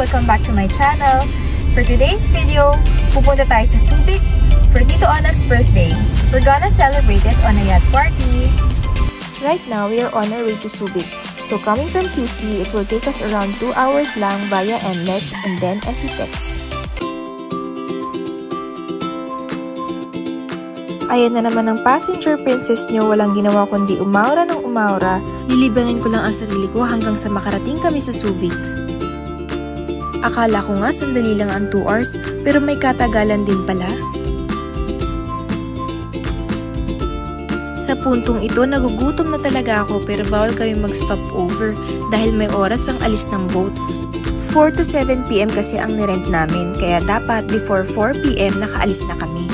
Welcome back to my channel. For today's video, pupunta tayo sa Subic for Tito Onat's birthday. We're gonna celebrate it on a yacht party. Right now, we are on our way to Subic. So coming from QC, it will take us around 2 hours lang via NLEX and then SCTEX. Ayan na naman ang passenger princess nyo, walang ginawa kundi umaura ng umaura. Lilibangin ko lang ang sarili ko hanggang sa makarating kami sa Subic. Akala ko nga sandali lang ang 2 hours, pero may katagalan din pala. Sa puntong ito, nagugutom na talaga ako pero bawal kami mag-stop over dahil may oras ang alis ng boat. 4 to 7 PM kasi ang nirent namin, kaya dapat before 4 PM nakaalis na kami.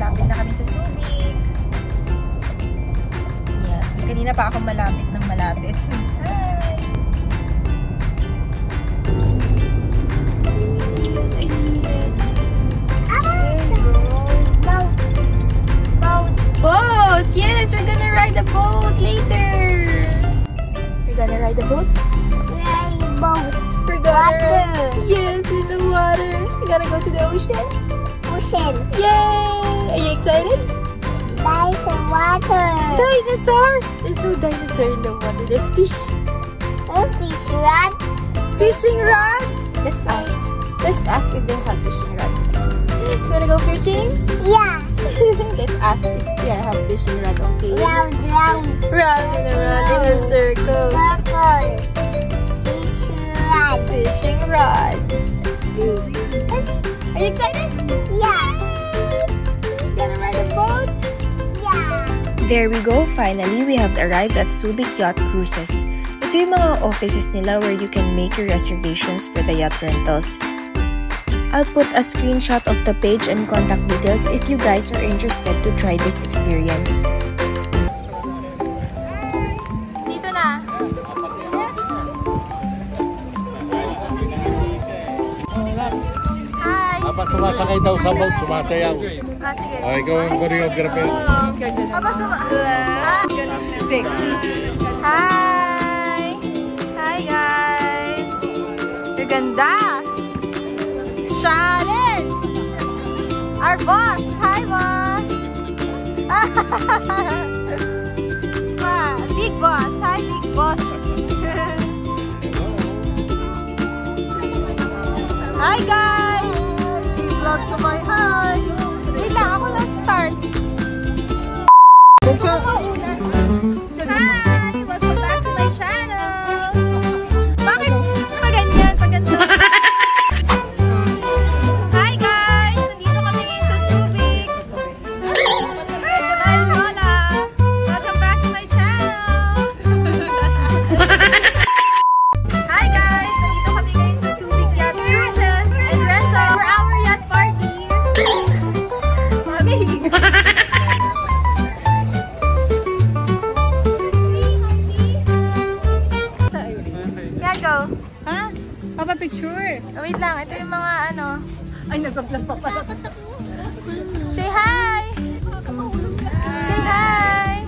Lapit na kami sa Subic. Yan. Kanina pa ako malapit ng malapit. Boat! Yes, we're gonna ride the boat later. We're gonna ride the boat? Ride the boat. We're gonna Water. Yes, in the water. We're gonna go to the ocean. Ocean. Yay! Are you excited? Nice water. Dinosaur! There's no dinosaur in the water. There's fish. A fish rod. Fishing rod? Let's ask. Let's ask if they have fishing rod. Wanna go fishing? Yeah. Let's ask if they have fishing rod, okay? Round, round. Round and around in circles. Circle. Fish rod. Fishing rod. Are you excited? Yeah. Gonna ride a boat? Yeah. There we go. Finally, we have arrived at Subic Yacht Cruises. Ito yung mga offices nila where you can make your reservations for the yacht rentals. I'll put a screenshot of the page and contact details if you guys are interested to try this experience. Dito na. Hi. Habang sumasakay daw sa boat, sumasayaw. Sige. Ay, ikaw ang choreographer. Habang Hi. Hi guys. Ganda. Shalin! Our boss! Hi, boss! Big boss! Hi, big boss! Hi, guys! Vlog to my hi! Wait lang, ako lang start! Hi! Welcome back to my channel! Bakit maganyan? Paganda? Picture. Wait lang, ito yung mga ano. Ay, nagpa-vlog pa pala. Say hi! Say hi!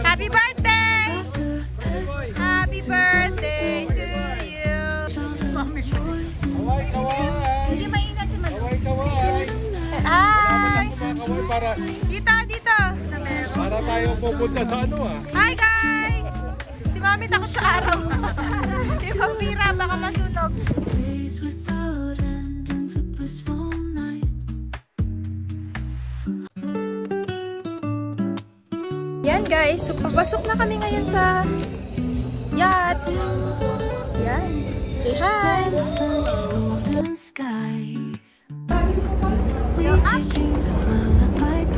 Happy birthday! Happy birthday to you! Kaway, kaway! Hindi maingat si Manu. Kaway, kaway! Hi! Kaway para, Dito, dito! para tayo pupunta sa ano ah. Hi guys! Si Mami takot sa araw. Di pampira, baka masunog. Yan guys, so papasok na kami ngayon sa yacht. Yan. Say hi! Go up!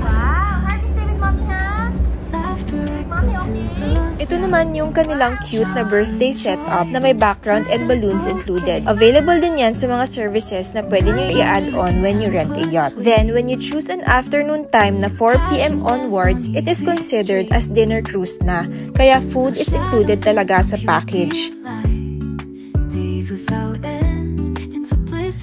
Wow! Harvey, stay with Mommy, ha? Mommy, okay? Ito naman yung kanilang cute na birthday setup na may background and balloons included. Available din yan sa mga services na pwede nyo i-add on when you rent a yacht. Then, when you choose an afternoon time na 4 PM onwards, it is considered as dinner cruise na. Kaya food is included talaga sa package.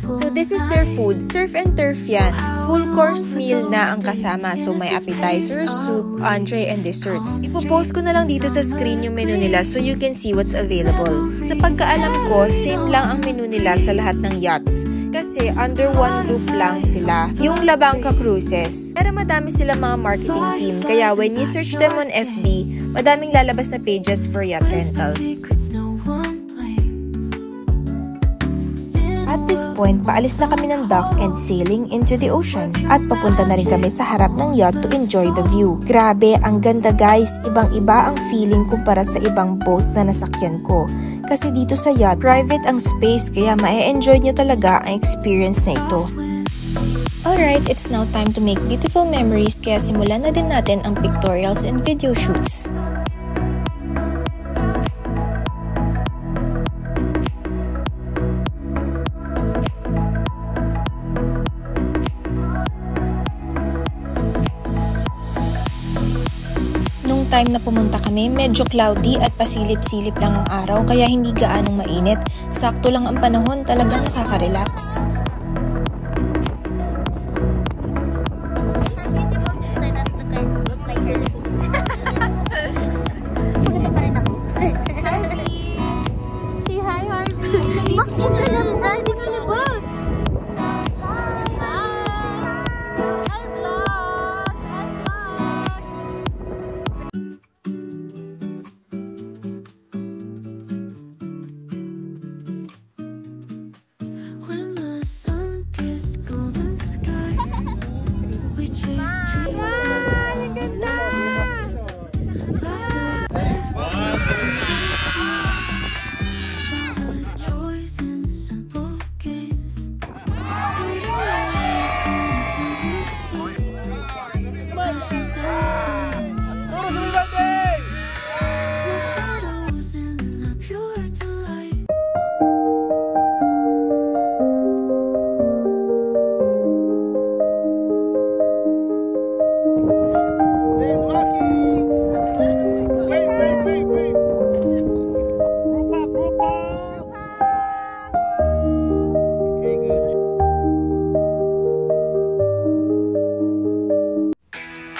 So this is their food. Surf and turf yan. Full course meal na ang kasama. So may appetizers, soup, entree, and desserts. Ipopost ko na lang dito sa screen yung menu nila so you can see what's available. Sa pagkaalam ko, same lang ang menu nila sa lahat ng yachts. Kasi under one group lang sila, yung Labangka Cruises. Pero madami silang mga marketing team, kaya when you search them on FB, madaming lalabas na pages for yacht rentals. At this point, paalis na kami ng dock and sailing into the ocean. At papunta na rin kami sa harap ng yacht to enjoy the view. Grabe, ang ganda guys. Ibang-iba ang feeling kumpara sa ibang boats na nasakyan ko. Kasi dito sa yacht, private ang space kaya ma-enjoy nyo talaga ang experience na ito. Alright, it's now time to make beautiful memories kaya simulan na din natin ang pictorials and video shoots. Nung time na pumunta kami, medyo cloudy at pasilip-silip lang ang araw kaya hindi gaanong mainit. Sakto lang ang panahon, talagang nakaka-relax. Say hi, Harvey. Bakit ka lang? Ay, di ka na boat.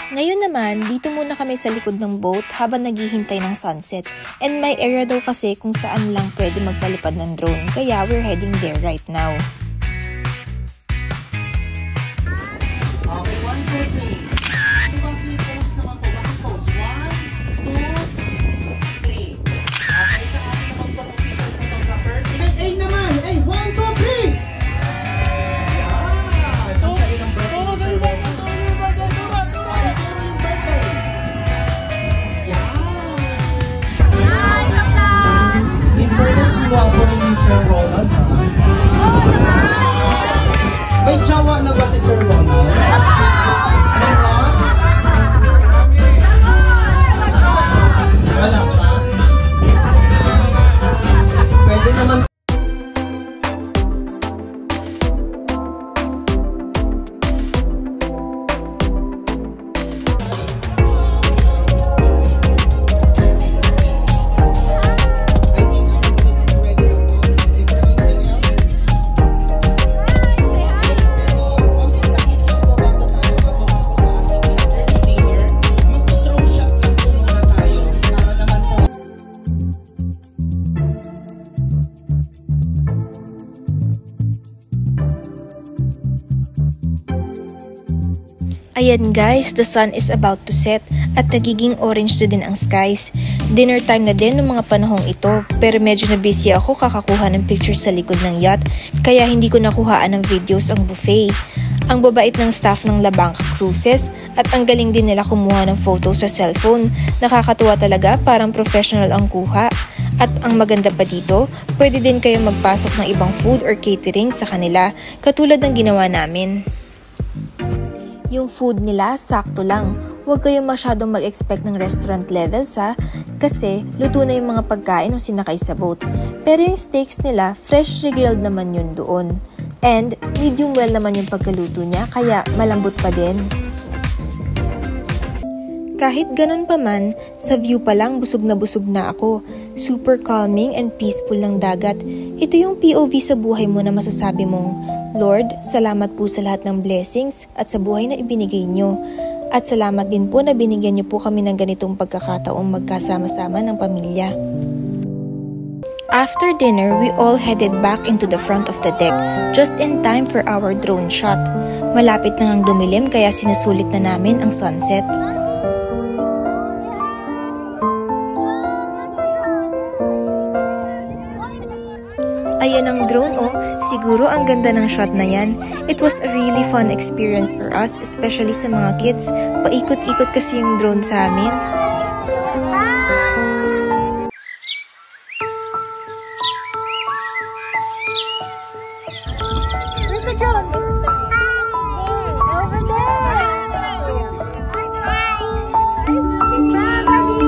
Ngayon naman, dito muna kami sa likod ng boat habang naghihintay ng sunset. And may area daw kasi kung saan lang pwede magpalipad ng drone, kaya we're heading there right now. Okay, 1, 2, 3. Ibang pose naman po. Bakit pose? 1, 2, 3. Okay, sa ating mag-official photographer. Ay naman! Ay, 1, 2, 3! Yan! Ang sa ilang birthday ni Sir Ronald. Guwapo rin ni Sir Ronald, ha? May jawa na ba si Sir Ronald? Meron? Wala pa? Pwede naman. Ayan guys, the sun is about to set at nagiging orange na din ang skies. Dinner time na din ng mga panahong ito, pero medyo na busy ako kakakuha ng pictures sa likod ng yacht, kaya hindi ko nakuhaan ng videos ang buffet. Ang babait ng staff ng Labangka Cruises at ang galing din nila kumuha ng photo sa cellphone. Nakakatuwa talaga, parang professional ang kuha. At ang maganda pa dito, pwede din kayo magpasok ng ibang food or catering sa kanila, katulad ng ginawa namin. Yung food nila, sakto lang. Huwag kayong masyadong mag-expect ng restaurant levels ha, kasi luto na yung mga pagkain nung sinakay sa boat. Pero yung steaks nila, fresh regrilled naman yun doon. And medium well naman yung pagkaluto niya, kaya malambot pa din. Kahit ganun pa man, sa view pa lang busog na ako. Super calming and peaceful ng dagat. Ito yung POV sa buhay mo na masasabi mong Lord, salamat po sa lahat ng blessings at sa buhay na ibinigay nyo. At salamat din po na binigyan nyo po kami ng ganitong pagkakataong magkasama-sama ng pamilya. After dinner, we all headed back into the front of the deck, just in time for our drone shot. Malapit na ngang dumilim kaya sinusulit na namin ang sunset. Ayan ang drone oh, siguro ang ganda ng shot na yan. It was a really fun experience for us, especially sa mga kids. Paikot-ikot kasi yung drone sa amin. Where's the drone? Over there! Smile, buddy!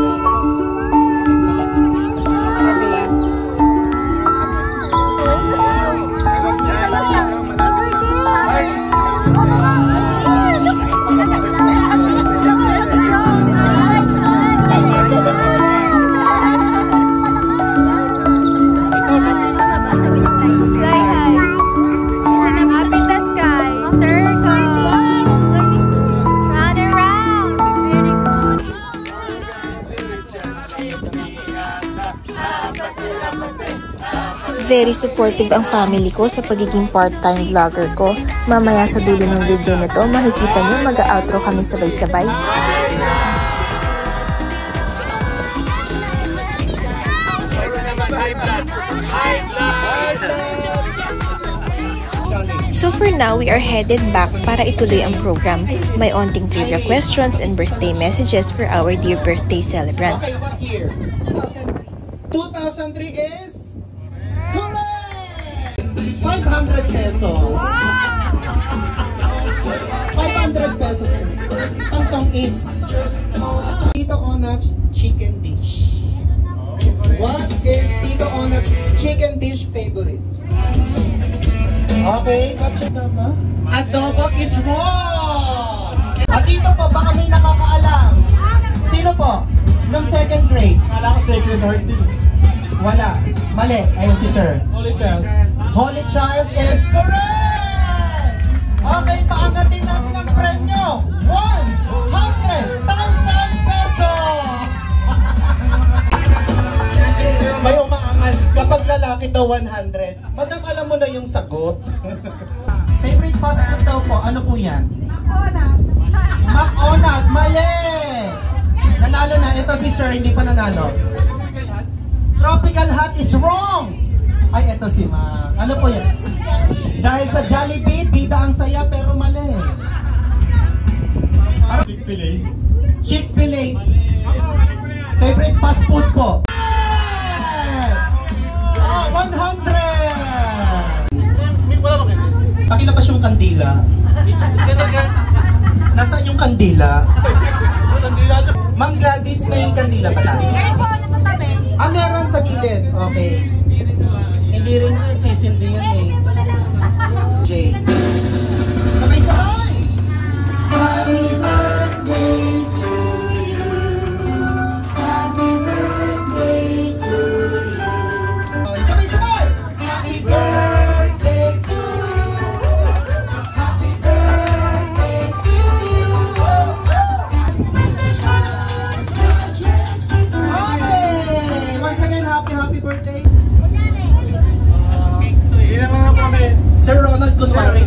Very supportive ang family ko sa pagiging part-time vlogger ko. Mamaya sa dulo ng video na to, makikita nyo mag-outro kami sabay-sabay. So for now, we are headed back para ituloy ang program. May onting trivia questions and birthday messages for our dear birthday celebrant. Okay, what year? 2003 is? Correct! 500 pesos. 500 pesos. Pangtong eats. Tito Onat's chicken dish. What is Tito Onat's chicken dish favorite? Okay, what's your adobo? Adobo is wrong! At dito po, baka may nakakaalam. Sino po? Nung second grade? Kala ko Sacred Heart din. Wala. Mali. Ayun si Sir. Holy Child. Holy Child is correct! Okay, paangatin natin ang premyo. 100,000 pesos! May umaangal. Kapag lalaki daw 100. Madam, alam mo na yung sagot. Favorite fast food daw po. Ano po yan? McDonald's. Mali! Nanalo na. Ito si Sir, hindi pa nanalo. Tropical Hut is wrong! Ay, eto si Ma. Ano po yan? Dahil sa Jollibee, bida ang saya pero mali. Chick-fil-A. Chick-fil-A. Favorite fast food po? 100! Pakilabas yung kandila. Nasaan yung kandila? Ma'am Gladys, may kandila pa tayo? Meron po, nasa tabi. Ah, meron sa gilid. Okay. Hindi rin sisindi yan eh. Jay. Sabay-sabay! Happy birthday to you. Happy birthday to you. Okay, sabay-sabay! Happy birthday to you. Happy birthday to you. Okay! Once again, happy birthday. Hindi naman kami. Sir Ronald, kunwari,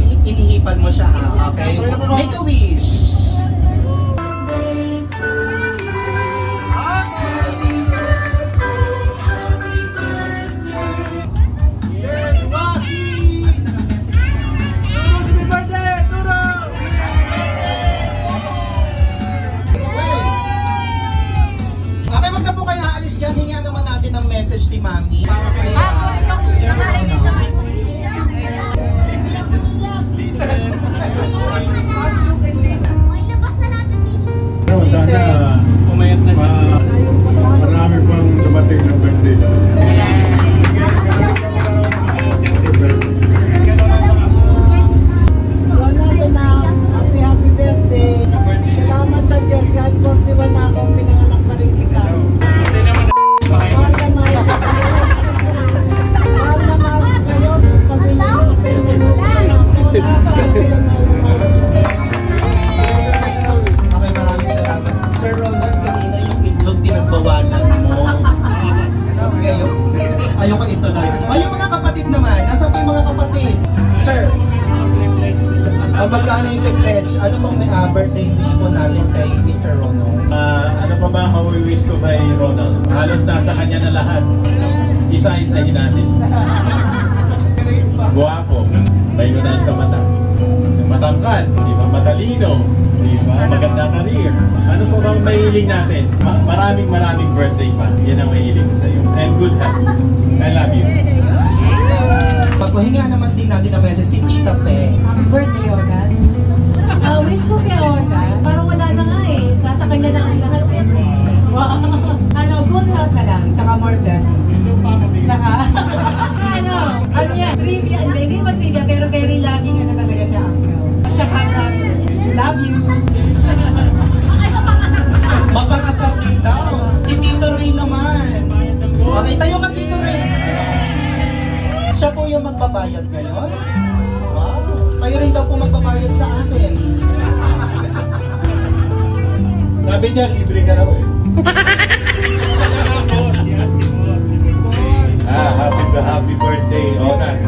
Okay, maraming salamat. Sir Ronald, kanina yung itlog pinagbawalan mo. Tapos ngayon, ayoko ituloy. O yung mga kapatid naman, nasa pa yung mga kapatid? Sir, magkano yung pledge? Ano bang may birthday wish po natin kay Mr. Ronald? Ano pa ba ang mawi-wish ko kay Ronald? Halos nasa kanya na lahat. Isa-isahin natin. Guwapo, may ngunal sa mata. Matangkad, di ba? Matalino, di ba? Maganda career. Ano pa bang mahiling natin? Maraming birthday pa. Yan ang mahiling ko sa iyo. And good health. I love you. Pagpahinga naman din natin na message si Tita Fe. Happy birthday, Ogas. Wish ko kay Ogas, parang wala na nga eh. Nasa kanya na ang lahat eh. Wow. Good health na lang, tsaka more blessings. Tsaka, ano yan, trivia, hindi ba trivia, pero very loving, talaga siya, uncle. Tsaka, love you. Mapakasal din daw. Si Tito Ray naman. Okay, tayo ka Tito Ray. Siya po yung magbabayad ngayon? Wow. Kayo rin daw po magbabayad sa akin. Sabi niya, libre ka na. Happy birthday, Onan.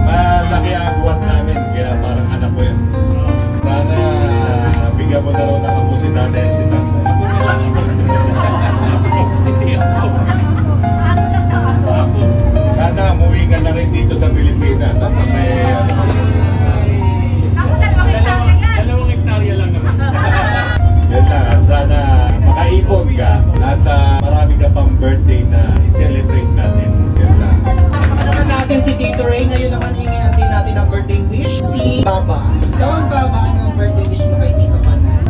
Malaki ang agwat namin, kaya parang anak ko yun. Sana bigyan mo na rin ako po si Tata at si Tata. Sana umuwi ka na rin dito sa Pilipinas at may dalawang hektarya lang naman. Yun lang, at sana makaipon ka at marami ka pang birthday na i-celebrate natin. Yun lang. Naman natin si Tito Ray, ngayon naman hingihan din natin ang birthday wish, si Baba. Ikaw ang Baba, anong birthday wish mo kay Tito Manan?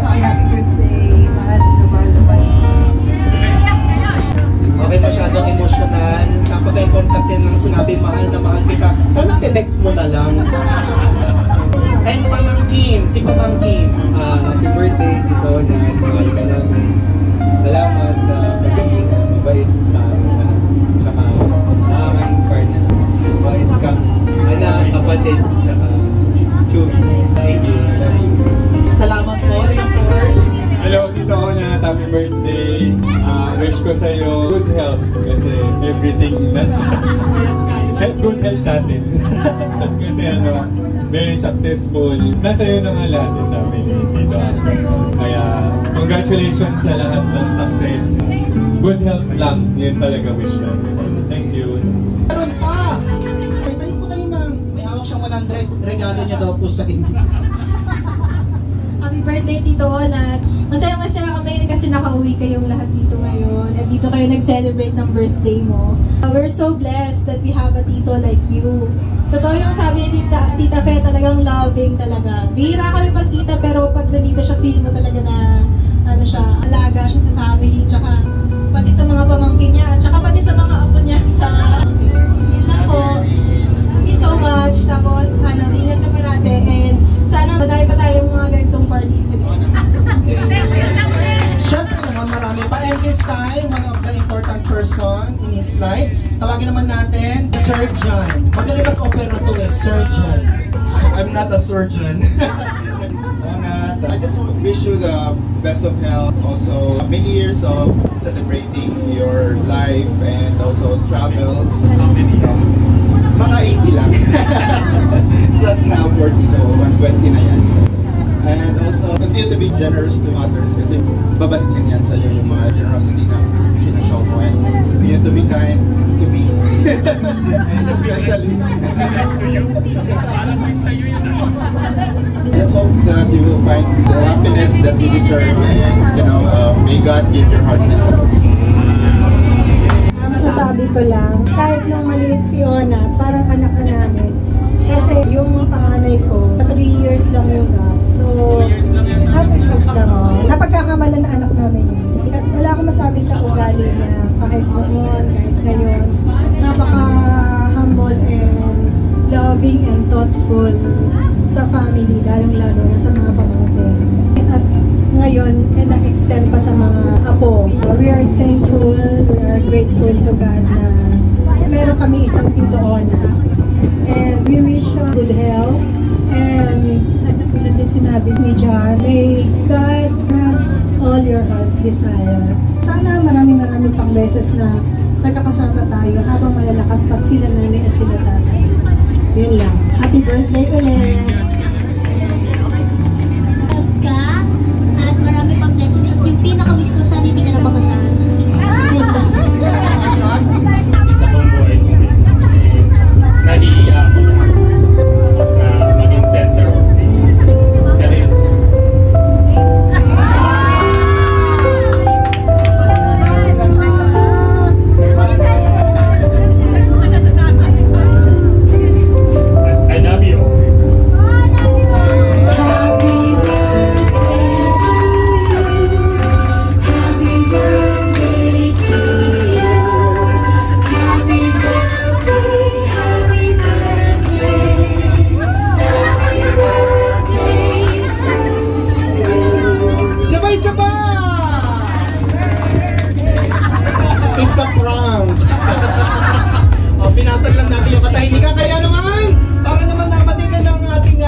Happy birthday, mahal. Okay, masyadong emotional. Napaka-important din ng sinabi, mahal na mahal kita. Sana text mo na lang. And pamangkin, si pamangkin. Happy birthday, Tito Onan. Mahal ka namin. Salamat sa pagiging mabait sa amin. Tsaka nakaka-inspire na mabait kang anak, kapatid, tsaka chewy. Thank you. Love you. Salamat po. And of course, Hello, Tito Onan. Happy birthday. Wish ko sa'yo good health kasi everything nasa good health sa atin. Kasi very successful. Nasa iyo na nga lahat yung sabi ni Tito. Kaya congratulations sa lahat ng success. Good health lang, yun talaga wish natin. Thank you. meron pa. Ay, tayo po kayo ma'am. May hawak siyang 100. Regalo niya daw po sa inyo. Happy birthday, Tito Onan. Masaya kami kasi nakauwi kayong lahat dito ngayon. At dito kayo nag-celebrate ng birthday mo. We're so blessed that we have a tito like you. Totoo yung sabi ni Tita Fe, talagang loving talaga. Bihira kami magkita pero pag nandito siya, feel mo talaga na alaga siya sa family. Tsaka pati sa mga pamangkin niya. At tsaka pati sa mga apo niya. Yun lang po. Thank you so much. Tapos, ingat ka pa natin. And sana madami pa tayong mga ganitong parties together. Siyempre naman marami pa. And this time, one of the important person in his life, tawagin naman natin, surgeon. Magaling mag-opera to eh, surgeon. I'm not a surgeon. I just wish you the best of health. Also, many years of celebrating your life and also travels. Mga 80 lang. Plus now 40, so 120 na yan. So. And also, continue to be generous to others kasi babalik din yan sa'yo yung mga generosity na sinashow mo. And continue to be kind to me. Especially. Let's hope that you will find the happiness that you deserve and, may God give your hearts desires. Masasabi ko lang, kahit nung maliit si Ona, parang anak na namin. Kasi yung panganay ko, 3 years lang yung gap. So, 3 years lang. Napagkakamalan na anak namin yun. Wala akong masabi sa ugali niya, kahit noon, kahit ngayon. Napaka-humble and loving and thoughtful sa family, lalong-lalo na sa mga pamangkin. At ngayon, na-extend pa sa mga apo. We are thankful, we are grateful to God na meron kami isang Tito Ona And we wish you good health. And tulad din sinabi ni John, may God grant all your heart's desire. Sana maraming pang beses na magkakasama tayo habang malalakas pa sila nanay at sila tatay. Yun lang. Happy birthday ulit! At marami pang blessing. At yung pinaka-wish ko, sana hindi ka na makasama. Isa kong buhay ko kasi nahihiya ako na maging center of the career. I love you. It's a prank! Binasag lang natin yung katahimikan. Kaya naman, para naman nabatigan ng ating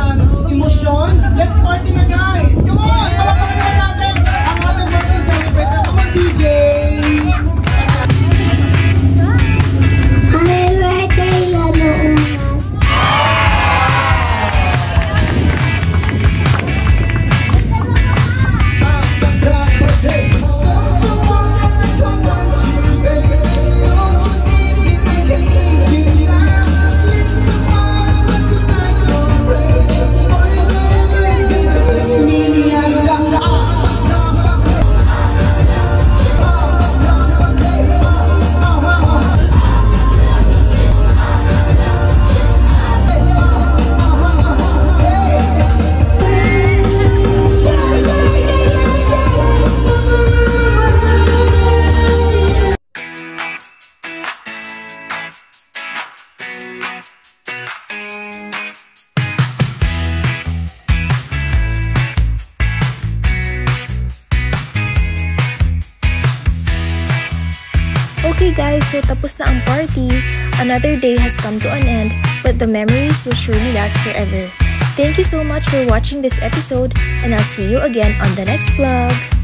emosyon, let's party na guys! Come on! Palakpakan naman natin ang ating birthday celebrate. Come on, DJ! Happy birthday, Lalo Unas! Okay guys, so tapos na ang party. Another day has come to an end, but the memories will surely last forever. Thank you so much for watching this episode, and I'll see you again on the next vlog.